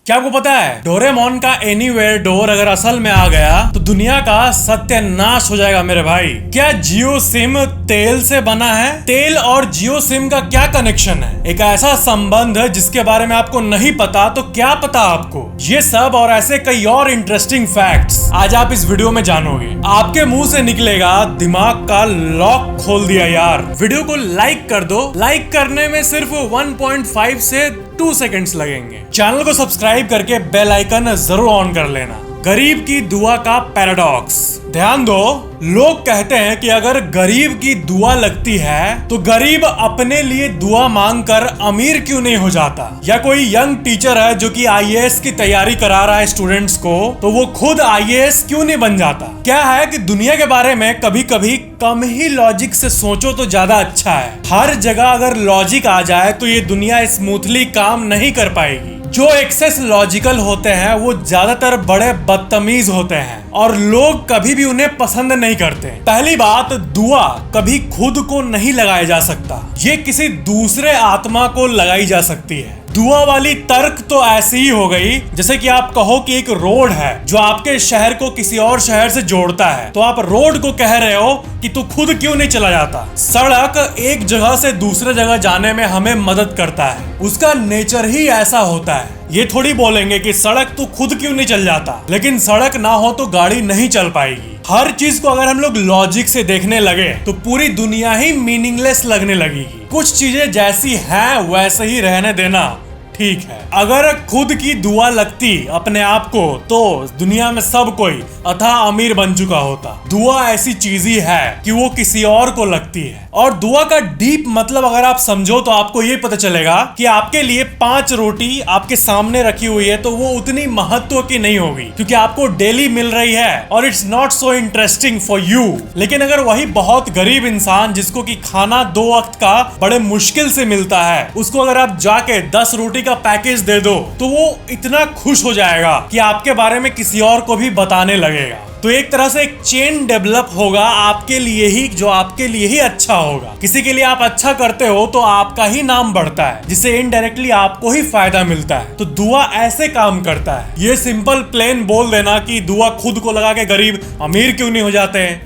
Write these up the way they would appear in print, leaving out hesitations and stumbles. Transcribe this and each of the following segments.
क्या आपको पता है डोरेमोन का एनीवेयर डोर अगर असल में आ गया तो दुनिया का सत्यानाश हो जाएगा मेरे भाई। क्या जियो सिम तेल से बना है? तेल और जियो सिम का क्या कनेक्शन है? एक ऐसा संबंध जिसके बारे में आपको नहीं पता तो क्या पता आपको? ये सब और ऐसे कई और इंटरेस्टिंग फैक्ट्स आज आप इस वीडियो में जानोगे। आपके मुंह से निकलेगा दिमाग का लॉक खोल दिया यार। वीडियो को लाइक कर दो। लाइक करने में सिर्फ 1.5 से 2 सेकंड्स लगेंगे। चैनल को सब्सक्राइब करके बेल आइकन जरूर ऑन कर लेना। गरीब की दुआ का पैराडॉक्स। ध्यान दो, लोग कहते हैं कि अगर गरीब की दुआ लगती है तो गरीब अपने लिए दुआ मांगकर अमीर क्यों नहीं हो जाता। या कोई यंग टीचर है जो कि आईएएस की तैयारी करा रहा है स्टूडेंट्स को, तो वो खुद आईएएस क्यों नहीं बन जाता। क्या है कि दुनिया के बारे में कभी कभी कम ही लॉजिक से सोचो तो ज्यादा अच्छा है। हर जगह अगर लॉजिक आ जाए तो ये दुनिया स्मूथली काम नहीं कर पाएगी। जो एक्सेस लॉजिकल होते हैं वो ज्यादातर बड़े बदतमीज होते हैं और लोग कभी भी उन्हें पसंद नहीं करते। पहली बात, दुआ कभी खुद को नहीं लगाया जा सकता, ये किसी दूसरे आत्मा को लगाई जा सकती है। दुआ वाली तर्क तो ऐसी ही हो गई जैसे कि आप कहो कि एक रोड है जो आपके शहर को किसी और शहर से जोड़ता है, तो आप रोड को कह रहे हो कि तू खुद क्यों नहीं चला जाता। सड़क एक जगह से दूसरे जगह जाने में हमें मदद करता है, उसका नेचर ही ऐसा होता है। ये थोड़ी बोलेंगे कि सड़क तू खुद क्यों नहीं चल जाता, लेकिन सड़क ना हो तो गाड़ी नहीं चल पाएगी। हर चीज को अगर हम लोग लॉजिक से देखने लगे तो पूरी दुनिया ही मीनिंगलेस लगने लगेगी। कुछ चीजें जैसी हैं वैसे ही रहने देना ठीक है। अगर खुद की दुआ लगती अपने आप को तो दुनिया में सब कोई अथाह अमीर बन चुका होता। दुआ ऐसी चीज ही है कि वो किसी और को लगती है। और दुआ का डीप मतलब अगर आप समझो तो आपको ये पता चलेगा कि आपके लिए 5 रोटी आपके सामने रखी हुई है तो वो उतनी महत्व की नहीं होगी क्योंकि आपको डेली मिल रही है और it's not so interesting for you. लेकिन अगर वही बहुत गरीब इंसान जिसको कि खाना 2 वक्त का बड़े मुश्किल से मिलता है, उसको अगर आप जाके 10 रोटी का पैकेज दे दो तो वो इतना खुश हो जाएगा कि आपके बारे में किसी और को भी बताने लगेगा। तो एक तरह से एक चेन डेवलप होगा आपके लिए ही, जो आपके लिए ही अच्छा होगा। किसी के लिए आप अच्छा करते हो तो आपका ही नाम बढ़ता है, जिससे इनडायरेक्टली आपको ही फायदा मिलता है। तो दुआ ऐसे काम करता है। ये सिंपल प्लेन बोल देना कि दुआ खुद को लगा के गरीब अमीर क्यों नहीं हो जाते हैं,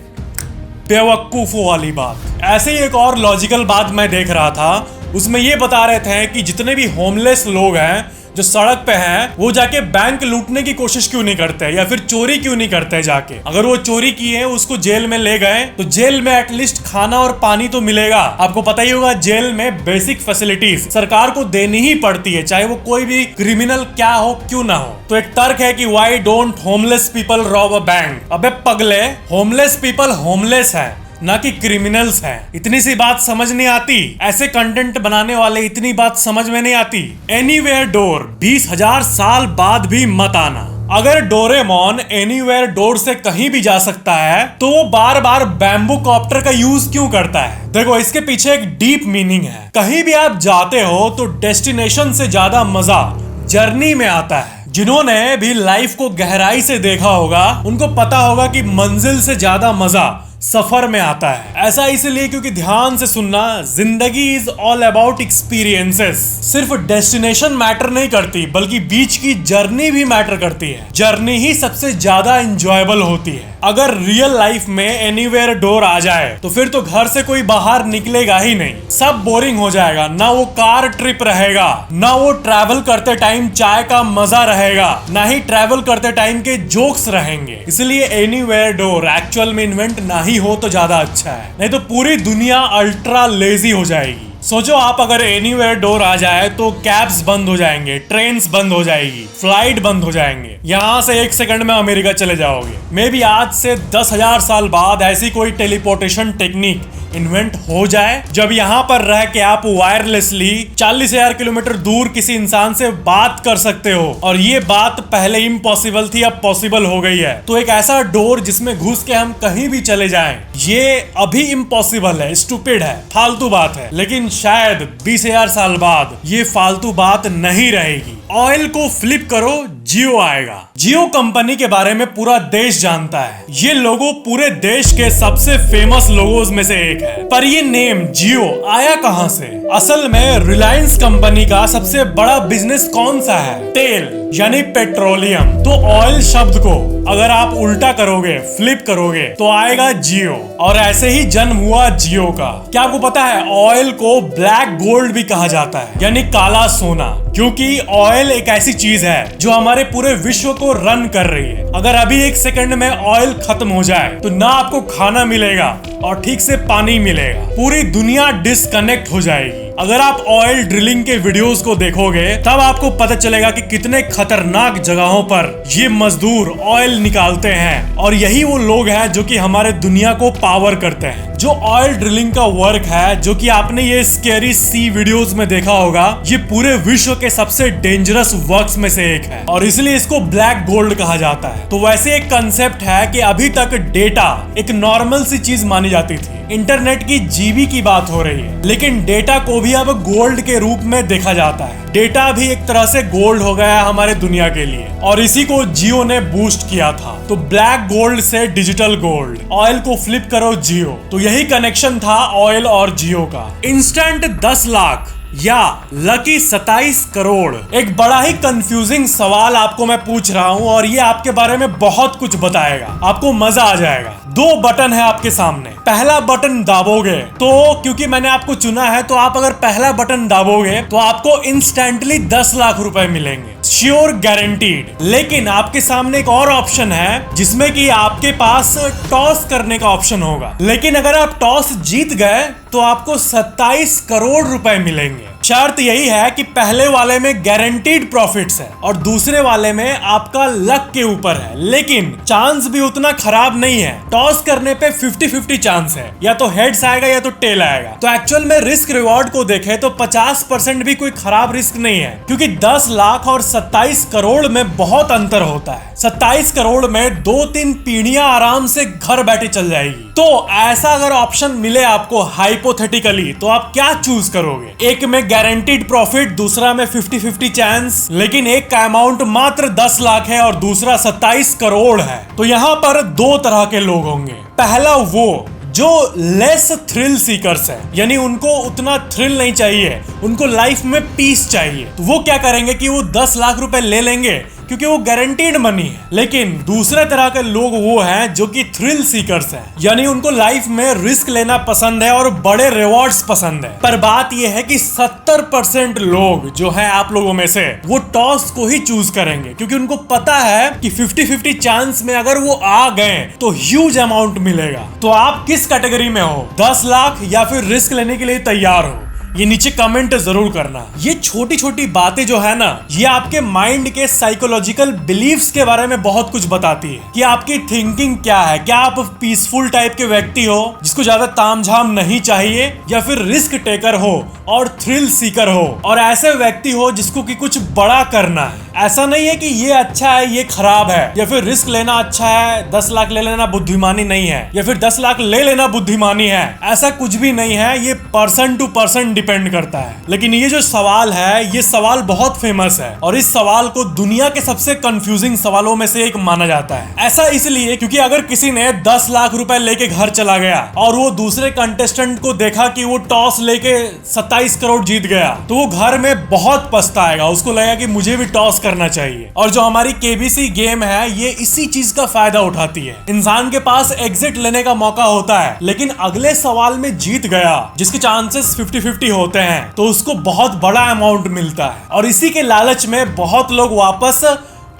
बेवकूफों वाली बात। ऐसे ही एक और लॉजिकल बात मैं देख रहा था, उसमें ये बता रहे थे कि जितने भी होमलेस लोग हैं जो सड़क पे हैं, वो जाके बैंक लूटने की कोशिश क्यों नहीं करते या फिर चोरी क्यों नहीं करते जाके। अगर वो चोरी की है उसको जेल में ले गए तो जेल में एटलीस्ट खाना और पानी तो मिलेगा। आपको पता ही होगा जेल में बेसिक फैसिलिटीज सरकार को देनी ही पड़ती है, चाहे वो कोई भी क्रिमिनल क्या हो क्यों ना हो। तो एक तर्क है कि why don't homeless people rob a bank. अबे पगले, होमलेस पीपल होमलेस है ना कि क्रिमिनल्स हैं। इतनी सी बात समझ नहीं आती? ऐसे कंटेंट बनाने वाले इतनी बात समझ में नहीं आती? एनीवेयर डोर 20,000 साल बाद भी मत आना। अगर डोरेमोन एनीवेयर डोर से कहीं भी जा सकता है तो वो बार बार बैम्बू कॉप्टर का यूज क्यों करता है? देखो, इसके पीछे एक डीप मीनिंग है। कहीं भी आप जाते हो तो डेस्टिनेशन से ज्यादा मजा जर्नी में आता है। जिन्होंने भी लाइफ को गहराई से देखा होगा उनको पता होगा कि मंजिल से ज्यादा मजा सफर में आता है। ऐसा इसलिए क्योंकि ध्यान से सुनना, जिंदगी इज ऑल अबाउट एक्सपीरियंसेस। सिर्फ डेस्टिनेशन मैटर नहीं करती बल्कि बीच की जर्नी भी मैटर करती है। जर्नी ही सबसे ज्यादा एंजॉयबल होती है। अगर रियल लाइफ में एनीवेयर डोर आ जाए तो फिर तो घर से कोई बाहर निकलेगा ही नहीं। सब बोरिंग हो जाएगा। ना वो कार ट्रिप रहेगा, ना वो ट्रैवल करते टाइम चाय का मजा रहेगा, ना ही ट्रैवल करते टाइम के जोक्स रहेंगे। इसलिए एनीवेयर डोर एक्चुअल में इन्वेंट ना ही हो तो ज्यादा अच्छा है, नहीं तो पूरी दुनिया अल्ट्रा लेजी हो जाएगी। सोचो, आप अगर एनीवेयर डोर आ जाए तो कैब्स बंद हो जाएंगे, ट्रेन्स बंद हो जाएगी, फ्लाइट बंद हो जाएंगे। यहाँ से 1 सेकंड में अमेरिका चले जाओगे। मे बी आज से 10,000 साल बाद ऐसी कोई टेलीपोर्टेशन टेक्निक इन्वेंट हो जाए जब यहाँ पर रह के आप वायरलेसली 40,000 किलोमीटर दूर किसी इंसान से बात कर सकते हो। और ये बात पहले इम्पॉसिबल थी, अब पॉसिबल हो गई है। तो एक ऐसा डोर जिसमें घुस के हम कहीं भी चले जाएं, ये अभी इम्पॉसिबल है, स्टूपिड है, फालतू बात है। लेकिन शायद 20,000 साल बाद ये फालतू बात नहीं रहेगी। ऑयल को फ्लिप करो, जियो आएगा। जियो कंपनी के बारे में पूरा देश जानता है। ये लोगो पूरे देश के सबसे फेमस लोगोज में से एक है। पर ये नेम जियो आया कहां से? असल में रिलायंस कंपनी का सबसे बड़ा बिजनेस कौन सा है? तेल यानी पेट्रोलियम। तो ऑयल शब्द को अगर आप उल्टा करोगे, फ्लिप करोगे, तो आएगा जियो। और ऐसे ही जन्म हुआ जियो का। क्या आपको पता है ऑयल को ब्लैक गोल्ड भी कहा जाता है, यानी काला सोना, क्योंकि ऑयल एक ऐसी चीज है जो हमारे पूरे विश्व को रन कर रही है। अगर अभी एक सेकंड में ऑयल खत्म हो जाए तो ना आपको खाना मिलेगा और ठीक से पानी मिलेगा, पूरी दुनिया डिस्कनेक्ट हो जाएगी। अगर आप ऑयल ड्रिलिंग के वीडियोस को देखोगे तब आपको पता चलेगा कि कितने खतरनाक जगहों पर ये मजदूर ऑयल निकालते हैं। और यही वो लोग हैं जो कि हमारे दुनिया को पावर करते हैं। जो ऑयल ड्रिलिंग का वर्क है, जो कि आपने ये स्कैरी सी वीडियोस में देखा होगा, ये पूरे विश्व के सबसे डेंजरस वर्क्स में से एक है और इसलिए इसको ब्लैक गोल्ड कहा जाता है। तो वैसे एक कंसेप्ट है कि अभी तक डेटा एक नॉर्मल सी चीज मानी जाती थी। इंटरनेट की जीबी की बात हो रही है, लेकिन डेटा को भी अब गोल्ड के रूप में देखा जाता है। डेटा भी एक तरह से गोल्ड हो गया है हमारे दुनिया के लिए और इसी को जियो ने बूस्ट किया था। तो ब्लैक गोल्ड से डिजिटल गोल्ड, ऑयल को फ्लिप करो जियो। तो यही कनेक्शन था ऑयल और जियो का। इंस्टेंट 10 लाख या लकी 27 करोड़। एक बड़ा ही कंफ्यूजिंग सवाल आपको मैं पूछ रहा हूं और ये आपके बारे में बहुत कुछ बताएगा, आपको मजा आ जाएगा। 2 बटन है आपके सामने। पहला बटन दाबोगे तो, क्योंकि मैंने आपको चुना है, तो आप अगर पहला बटन दाबोगे तो आपको इंस्टेंटली 10 लाख रुपए मिलेंगे, श्योर गारंटीड। लेकिन आपके सामने एक और ऑप्शन है जिसमें कि आपके पास टॉस करने का ऑप्शन होगा। लेकिन अगर आप टॉस जीत गए तो आपको 27 करोड़ रुपए मिलेंगे। शर्त यही है कि पहले वाले में गारंटीड प्रॉफिट्स है और दूसरे वाले में आपका लक के ऊपर है, लेकिन चांस भी उतना खराब नहीं है। टॉस करने पे 50-50 चांस है, या तो हेड्स आएगा या तो टेल आएगा। तो एक्चुअल में रिस्क रिवॉर्ड को देखें तो 50% भी कोई खराब रिस्क नहीं है, क्योंकि 10 लाख और 27 करोड़ में बहुत अंतर होता है। 27 करोड़ में 2-3 पीढ़ियां आराम से घर बैठे चल जाएगी। तो ऐसा अगर ऑप्शन मिले आपको हाइपोथेटिकली, तो आप क्या चूज करोगे? एक में गारंटीड प्रॉफिट, दूसरा में 50-50 चांस, लेकिन एक का अमाउंट मात्र 10 लाख है और दूसरा 27 करोड़ है। तो यहाँ पर 2 तरह के लोग होंगे। पहला वो जो लेस थ्रिल सीकर्स है, यानी उनको उतना थ्रिल नहीं चाहिए, उनको लाइफ में पीस चाहिए। तो वो क्या करेंगे कि वो 10 लाख रुपए ले लेंगे क्योंकि वो गारंटीड मनी है। लेकिन दूसरे तरह के लोग वो हैं जो कि थ्रिल सीकर्स हैं, यानी उनको लाइफ में रिस्क लेना पसंद है और बड़े रिवॉर्ड्स पसंद है। पर बात ये है कि 70% लोग जो है आप लोगों में से, वो टॉस को ही चूज करेंगे, क्योंकि उनको पता है कि 50-50 चांस में अगर वो आ गए तो ह्यूज अमाउंट मिलेगा। तो आप किस कैटेगरी में हो? 10 लाख या फिर रिस्क लेने के लिए तैयार हो? ये नीचे कमेंट जरूर करना। ये छोटी छोटी बातें जो है ना, ये आपके माइंड के साइकोलॉजिकल बिलीफ्स के बारे में बहुत कुछ बताती है कि आपकी थिंकिंग क्या है। क्या आप पीसफुल टाइप के व्यक्ति हो जिसको ज्यादा तामझाम नहीं चाहिए, या फिर रिस्क टेकर हो और थ्रिल सीकर हो, और ऐसे व्यक्ति हो जिसको कि कुछ बड़ा करना है। ऐसा नहीं है कि ये अच्छा है ये खराब है, या फिर रिस्क लेना अच्छा है, 10 लाख ले लेना बुद्धिमानी नहीं है, या फिर 10 लाख ले लेना बुद्धिमानी है। ऐसा कुछ भी नहीं है, ये पर्सन टू पर्सन डिपेंड करता है। लेकिन ये जो सवाल है, ये सवाल बहुत फेमस है और इस सवाल को दुनिया के सबसे कंफ्यूजिंग सवालों में से एक माना जाता है। ऐसा इसलिए क्योंकि अगर किसी ने 10 लाख रुपए लेके घर चला गया और वो दूसरे कंटेस्टेंट को देखा कि वो टॉस लेके 27 करोड़ जीत गया, तो वो घर में बहुत पछताएगा। उसको लगेगा कि मुझे भी टॉस करना चाहिए। और जो हमारी केबीसी गेम है, ये इसी चीज का फायदा उठाती है। इंसान के पास एग्जिट लेने का मौका होता है, लेकिन अगले सवाल में जीत गया जिसके चांसेस 50-50 होते हैं, तो उसको बहुत बड़ा अमाउंट मिलता है। और इसी के लालच में बहुत लोग वापस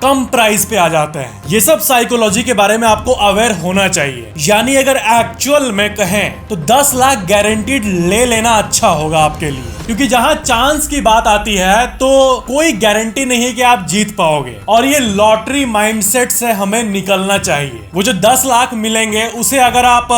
कम प्राइस पे आ जाते हैं। ये सब साइकोलॉजी के बारे में आपको अवेयर होना चाहिए। यानी अगर एक्चुअल में कहें तो 10 लाख गारंटीड ले लेना अच्छा होगा आपके लिए, क्योंकि जहां चांस की बात आती है तो कोई गारंटी नहीं है कि आप जीत पाओगे। और ये लॉटरी माइंडसेट से हमें निकलना चाहिए। वो जो 10 लाख मिलेंगे उसे अगर आप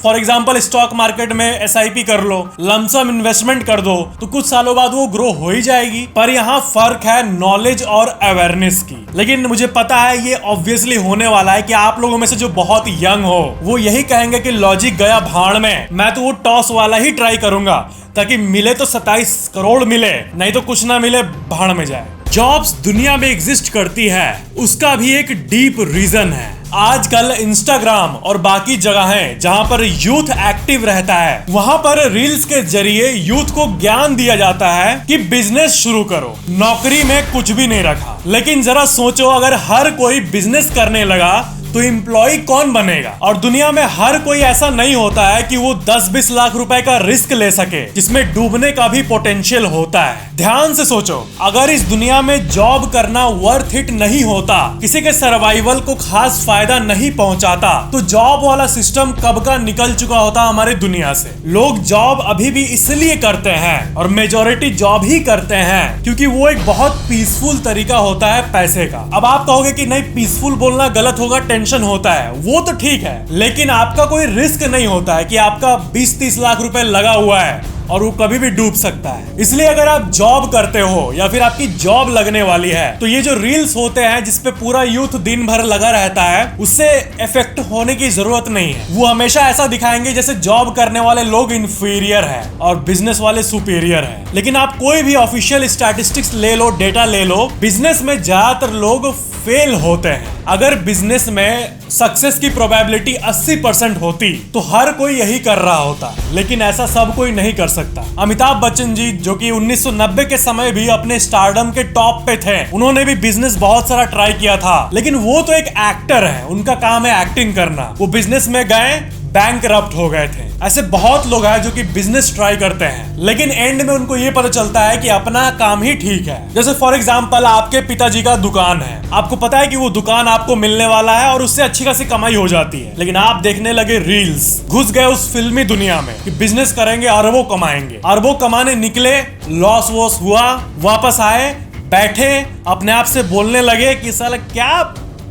फॉर एग्जांपल स्टॉक मार्केट में SIP कर लो, लमसम इन्वेस्टमेंट कर दो, तो कुछ सालों बाद वो ग्रो हो ही जाएगी। पर यहाँ फर्क है नॉलेज और अवेयरनेस की। लेकिन मुझे पता है ये ऑब्वियसली होने वाला है कि आप लोगों में से जो बहुत यंग हो वो यही कहेंगे कि लॉजिक गया भाड़ में, मैं तो वो टॉस वाला ही ट्राई करूंगा ताकि मिले तो 27 करोड़ मिले, नहीं तो कुछ ना मिले भाड़ में जाए। जॉब्स दुनिया में एग्जिस्ट करती है उसका भी एक डीप रीजन है। आजकल इंस्टाग्राम और बाकी जगहें जहां पर यूथ एक्टिव रहता है, वहां पर रील्स के जरिए यूथ को ज्ञान दिया जाता है कि बिजनेस शुरू करो, नौकरी में कुछ भी नहीं रखा। लेकिन जरा सोचो, अगर हर कोई बिजनेस करने लगा तो एम्प्लॉय कौन बनेगा? और दुनिया में हर कोई ऐसा नहीं होता है कि वो 10-20 लाख रुपए का रिस्क ले सके, जिसमें डूबने का भी पोटेंशियल होता है। ध्यान से सोचो, अगर इस दुनिया में जॉब करना वर्थ इट नहीं होता, किसी के सर्वाइवल को खास फायदा नहीं पहुंचाता, तो जॉब वाला सिस्टम कब का निकल चुका होता हमारी दुनिया से। लोग जॉब अभी भी इसलिए करते हैं और मेजॉरिटी जॉब ही करते हैं क्योंकि वो एक बहुत पीसफुल तरीका होता है पैसे का। अब आप कहोगे कि नहीं, पीसफुल बोलना गलत होगा, टेंशन होता है, वो तो ठीक है, लेकिन आपका कोई रिस्क नहीं होता है कि आपका 20-30 लाख रुपए लगा हुआ है और वो कभी भी डूब सकता है। इसलिए अगर आप जॉब करते हो या फिर आपकी जॉब लगने वाली है, तो ये जो रील्स होते हैं जिसपे पूरा यूथ दिन भर लगा रहता है, उससे इफेक्ट होने की जरूरत नहीं है। वो हमेशा ऐसा दिखाएंगे जैसे जॉब करने वाले लोग इंफीरियर है और बिजनेस वाले सुपीरियर है। लेकिन आप कोई भी ऑफिशियल स्टैटिस्टिक्स ले लो, डेटा ले लो, बिजनेस में ज्यादातर लोग फेल होते हैं। अगर बिजनेस में सक्सेस की प्रोबेबिलिटी 80% होती तो हर कोई यही कर रहा होता, लेकिन ऐसा सब कोई नहीं कर सकता। अमिताभ बच्चन जी, जो कि 1990 के समय भी अपने स्टारडम के टॉप पे थे, उन्होंने भी बिजनेस बहुत सारा ट्राई किया था, लेकिन वो तो एक एक्टर है, उनका काम है एक्टिंग करना। वो बिजनेस में गए, बैंकरप्ट हो गए थे। ऐसे बहुत लोग हैं जो कि बिजनेस ट्राई करते हैं, लेकिन एंड में उनको ये पता चलता है कि अपना काम ही ठीक है। जैसे फॉर एग्जांपल, आपके पिताजी का दुकान है, आपको पता है कि वो दुकान आपको मिलने वाला है और उससे अच्छी खासी कमाई हो जाती है, लेकिन आप देखने लगे रील्स, घुस गए उस फिल्मी दुनिया में कि बिजनेस करेंगे, अरबों कमाएंगे। अरबों कमाने निकले, लॉस वॉस हुआ, वापस आए, बैठे, अपने आप से बोलने लगे कि साला क्या,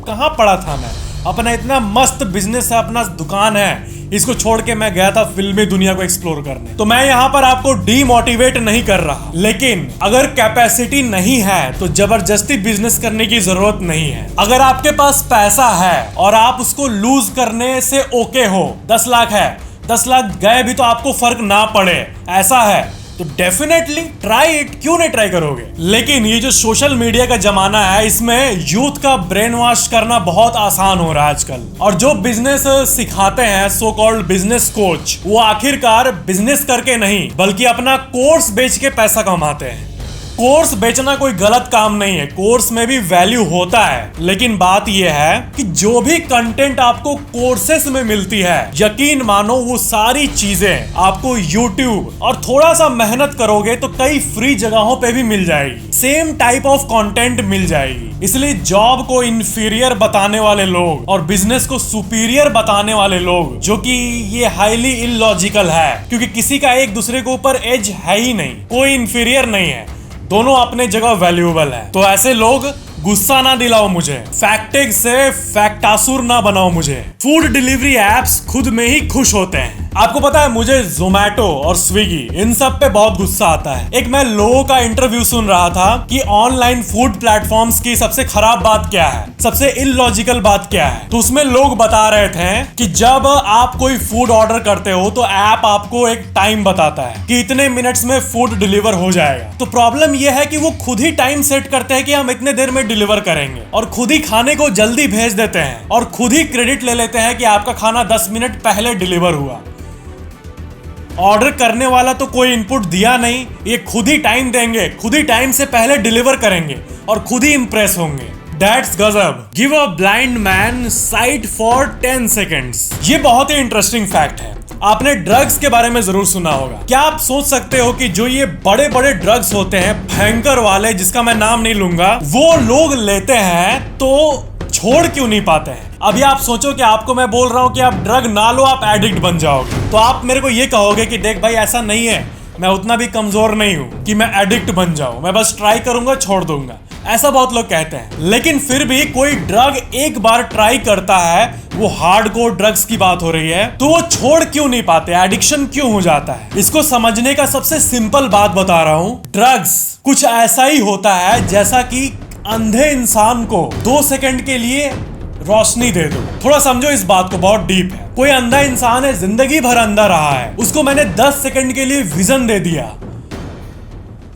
कहाँ पड़ा था मैं, अपना इतना मस्त बिजनेस है, अपना दुकान है, इसको छोड़ के मैं गया था फिल्मी दुनिया को एक्सप्लोर करने। तो मैं यहाँ पर आपको डीमोटिवेट नहीं कर रहा, लेकिन अगर कैपेसिटी नहीं है तो जबरदस्ती बिजनेस करने की जरूरत नहीं है। अगर आपके पास पैसा है और आप उसको लूज करने से ओके हो, 10 लाख है, 10 लाख गए भी तो आपको फर्क ना पड़े, ऐसा है तो डेफिनेटली ट्राई इट, क्यों नहीं ट्राई करोगे। लेकिन ये जो सोशल मीडिया का जमाना है, इसमें यूथ का ब्रेन वॉश करना बहुत आसान हो रहा है आजकल। और जो बिजनेस सिखाते हैं सो कॉल्ड बिजनेस कोच, वो आखिरकार बिजनेस करके नहीं बल्कि अपना कोर्स बेच के पैसा कमाते हैं। कोर्स बेचना कोई गलत काम नहीं है, कोर्स में भी वैल्यू होता है, लेकिन बात यह है कि जो भी कंटेंट आपको कोर्सेस में मिलती है, यकीन मानो वो सारी चीजें आपको YouTube और थोड़ा सा मेहनत करोगे तो कई फ्री जगहों पे भी मिल जाएगी, सेम टाइप ऑफ कंटेंट मिल जाएगी। इसलिए जॉब को इंफीरियर बताने वाले लोग और बिजनेस को सुपीरियर बताने वाले लोग, जो कि ये हाईली इलॉजिकल है, क्योंकि किसी का एक दूसरे के ऊपर एज है ही नहीं, कोई इंफीरियर नहीं है, दोनों अपने जगह वैल्यूएबल है। तो ऐसे लोग गुस्सा ना दिलाओ मुझे, फैक्टिक से फैक्टासुर ना बनाओ मुझे। फूड डिलीवरी एप्स खुद में ही खुश होते हैं। आपको पता है, मुझे जोमैटो और स्विगी इन सब पे बहुत गुस्सा आता है। एक मैं लोगों का इंटरव्यू सुन रहा था कि ऑनलाइन फूड प्लेटफॉर्म्स की सबसे खराब बात क्या है, सबसे इलॉजिकल बात क्या है। तो उसमें लोग बता रहे थे कि जब आप कोई फूड ऑर्डर करते हो तो ऐप आपको एक टाइम बताता है कि इतने मिनट्स में फूड डिलीवर हो जाएगा। तो प्रॉब्लम यह है कि वो खुद ही टाइम सेट करते हैं कि हम इतने देर में डिलीवर करेंगे, और खुद ही खाने को जल्दी भेज देते हैं और खुद ही क्रेडिट ले लेते हैं कि आपका खाना 10 मिनट पहले डिलीवर हुआ। ऑर्डर करने वाला तो कोई इनपुट दिया नहीं, ये खुद ही टाइम देंगे, खुद ही टाइम से पहले डिलीवर करेंगे और खुद ही इंप्रेस होंगे। That's गजब। Give a blind man site for 10 seconds. ये बहुत ही इंटरेस्टिंग फैक्ट है। आपने ड्रग्स के बारे में जरूर सुना होगा। क्या आप सोच सकते हो कि जो ये बड़े बड़े ड्रग्स होते हैं, भयंकर वाले, जिसका मैं नाम नहीं लूंगा, वो लोग लेते हैं तो छोड़ क्यों नहीं पाते हैं? अभी आप सोचो कि आपको मैं बोल रहा हूं कि आप ड्रग ना लो, आप एडिक्ट बन जाओगे, तो आप मेरे को ये कहोगे कि देख भाई, ऐसा नहीं है, मैं उतना भी कमजोर नहीं हूं कि मैं एडिक्ट बन जाऊं, मैं बस ट्राई करूंगा, छोड़ दूंगा। ऐसा बहुत लोग कहते हैं। लेकिन फिर भी कोई ड्रग एक बार ट्राई करता है, वो हार्डकोर ड्रग्स की बात हो रही है, तो वो छोड़ क्यों नहीं पाते, एडिक्शन क्यों हो जाता है? इसको समझने का सबसे सिंपल बात बता रहा हूं। ड्रग्स कुछ ऐसा ही होता है जैसा कि अंधे इंसान को 2 सेकंड के लिए रोशनी दे दो। थोड़ा समझो इस बात को, बहुत डीप है। कोई अंधा इंसान है, जिंदगी भर अंधा रहा है, उसको मैंने 10 सेकंड के लिए विजन दे दिया,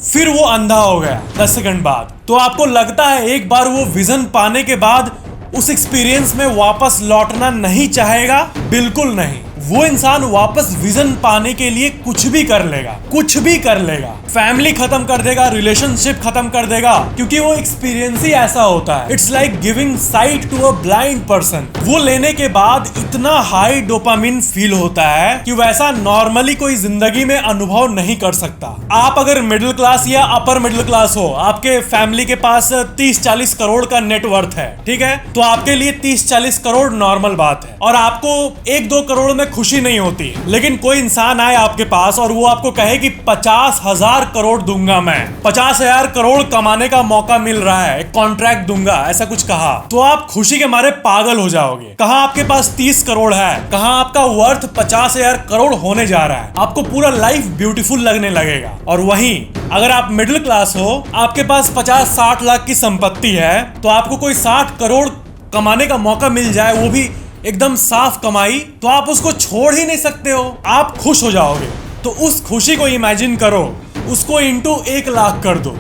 फिर वो अंधा हो गया 10 सेकंड बाद। तो आपको लगता है एक बार वो विजन पाने के बाद उस एक्सपीरियंस में वापस लौटना नहीं चाहेगा? बिल्कुल नहीं। वो इंसान वापस विजन पाने के लिए कुछ भी कर लेगा, कुछ भी कर लेगा। फैमिली खत्म कर देगा, रिलेशनशिप खत्म कर देगा, क्योंकि वो एक्सपीरियंस ही ऐसा होता है। It's like giving sight to a blind person. वो लेने के बाद इतना हाई डोपामिन फील होता है कि वैसा नॉर्मली कोई जिंदगी में अनुभव नहीं कर सकता। आप अगर मिडिल क्लास या अपर मिडिल क्लास हो, आपके फैमिली के पास 30-40 करोड़ का नेटवर्थ है, ठीक है, तो आपके लिए 30-40 करोड़ नॉर्मल बात है और आपको 1-2 करोड़ में खुशी नहीं होती। लेकिन कोई इंसान आए आपके पास और वो आपको कहे कि 50,000 करोड़ दूंगा मैं, 50,000 करोड़ कमाने का मौका मिल रहा है, एक कॉन्ट्रैक्ट दूंगा, ऐसा कुछ कहा, तो आप खुशी के मारे पागल हो जाओगे। कहां आपके पास 30 करोड़ है, कहां आपका वर्थ 50,000 करोड़ होने जा रहा है। आपको पूरा लाइफ ब्यूटीफुल लगने लगेगा। और वहीं अगर आप मिडिल क्लास हो, आपके पास 50-60 लाख की संपत्ति है, तो आपको कोई 60 करोड़ कमाने का मौका मिल जाए, वो भी एकदम साफ कमाई, तो आप उसको छोड़ ही नहीं सकते हो। आप खुश हो जाओगे। तो उस खुशी को इमेजिन करो, उसको इंटू 1 लाख कर दो।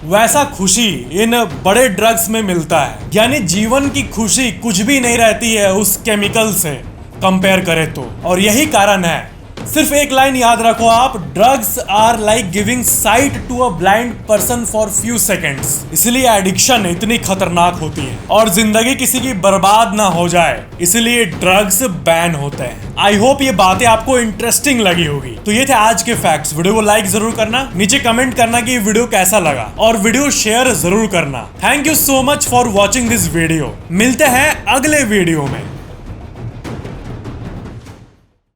वैसा खुशी इन बड़े ड्रग्स में मिलता है। यानी जीवन की खुशी कुछ भी नहीं रहती है उस केमिकल से कंपेयर करें तो। और यही कारण है, सिर्फ एक लाइन याद रखो आप, drugs are like giving sight to a blind person for few seconds. इसलिए एडिक्शन इतनी खतरनाक होती है। और जिंदगी किसी की बर्बाद ना हो जाए, इसलिए ड्रग्स बैन होते हैं। आई होप ये बातें आपको इंटरेस्टिंग लगी होगी। तो ये थे आज के फैक्ट्स। वीडियो को लाइक जरूर करना, नीचे कमेंट करना कि ये वीडियो कैसा लगा, और वीडियो शेयर जरूर करना। Thank you so much for watching this video. मिलते हैं अगले वीडियो में।